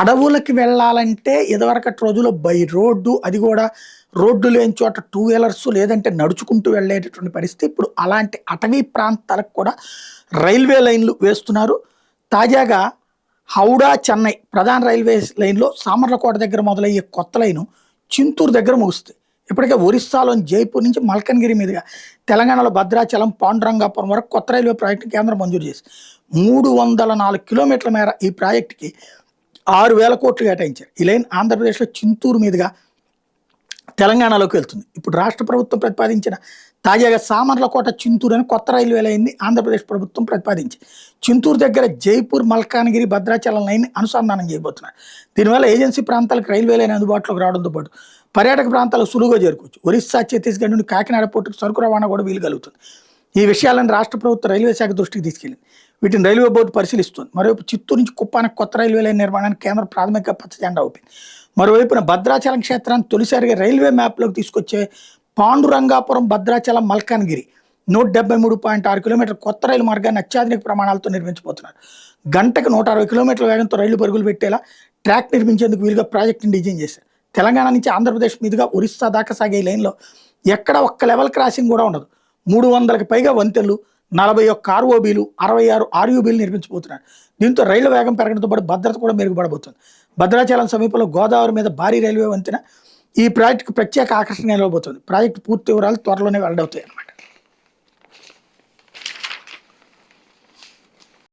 అడవులకి వెళ్ళాలంటే ఇదివరకటి రోజుల్లో బై రోడ్డు, అది కూడా రోడ్డు లేని చోట టూ వీలర్స్ లేదంటే నడుచుకుంటూ వెళ్ళేటటువంటి పరిస్థితి. ఇప్పుడు అలాంటి అటవీ ప్రాంతాలకు కూడా రైల్వే లైన్లు వేస్తున్నారు. తాజాగా హౌడా చెన్నై ప్రధాన రైల్వే లైన్లో సామర్లకోట దగ్గర మొదలయ్యే కొత్త లైను చింతూరు దగ్గర ముగుస్తుంది. ఇప్పటికే ఒరిస్సాలోని జైపూర్ నుంచి మల్కన్గిరి మీదుగా తెలంగాణలో భద్రాచలం, పాండురంగాపురం వరకు కొత్త రైల్వే ప్రాజెక్టు కేంద్రం మంజూరు చేసి 304 కిలోమీటర్ల మేర ఈ ప్రాజెక్టుకి 6,000 కోట్లు కేటాయించారు. ఈ లైన్ ఆంధ్రప్రదేశ్లో చింతూరు మీదుగా తెలంగాణలోకి వెళ్తుంది. ఇప్పుడు రాష్ట్ర ప్రభుత్వం ప్రతిపాదించిన తాజాగా సామర్లకోట చింతూరు అని కొత్త రైల్వే లైన్ని ఆంధ్రప్రదేశ్ ప్రభుత్వం ప్రతిపాదించి చింతూరు దగ్గర జైపూర్, మల్కాన్గిరి, భద్రాచలం లైన్ని అనుసంధానం చేయబోతున్నారు. దీనివల్ల ఏజెన్సీ ప్రాంతాలకు రైల్వే లైన్ అందుబాటులోకి రావడంతో పాటు పర్యాటక ప్రాంతాలకు సులువుగా చేరుకోవచ్చు. ఒరిస్సా, ఛత్తీస్గఢ్ నుండి కాకినాడ పోర్టుకు సరుకు రవాణా కూడా వీలు కలుగుతుంది. ఈ విషయాలను రాష్ట్ర ప్రభుత్వం రైల్వే శాఖ దృష్టికి తీసుకెళ్లింది. వీటిని రైల్వే బోర్డు పరిశీలిస్తుంది. మరోవైపు చిత్తూరు నుంచి కుప్పానికి కొత్త రైల్వే లైన్ నిర్మాణానికి కేంద్రం ప్రాథమిక పచ్చజెండా ఊపింది. మరోవైపున భద్రాచలం క్షేత్రాన్ని తొలిసారిగా రైల్వే మ్యాప్లోకి తీసుకొచ్చే పాండురంగాపురం, భద్రాచలం, మల్కాన్గిరి 173.6 కిలోమీటర్ కొత్త రైలు మార్గాన్ని అత్యాధునిక ప్రమాణాలతో నిర్మించబోతున్నారు. గంటకు 160 కిలోమీటర్ల వేగంతో రైలు పరుగులు పెట్టేలా ట్రాక్ నిర్మించేందుకు వీలుగా ప్రాజెక్టును డిజైన్ చేశారు. తెలంగాణ నుంచి ఆంధ్రప్రదేశ్ మీదుగా ఒరిస్సా దాకా సాగే లైన్లో ఎక్కడ ఒక్క లెవెల్ క్రాసింగ్ కూడా ఉండదు. 300కి పైగా వంతెనలు, 41 ఆర్ఓబీలు, 66 ఆర్యూబీలు నిర్మించబోతున్నారు. దీంతో రైళ్ల వేగం పెరగడంతో పాటు భద్రత కూడా మెరుగుపడబోతుంది. భద్రాచలం సమీపంలో గోదావరి మీద భారీ రైల్వే వంతెన ఈ ప్రాజెక్టుకు ప్రత్యేక ఆకర్షణ నిలవబోతుంది. ప్రాజెక్టు పూర్తి వివరాలు త్వరలోనే వెల్లడవుతాయి అన్నమాట.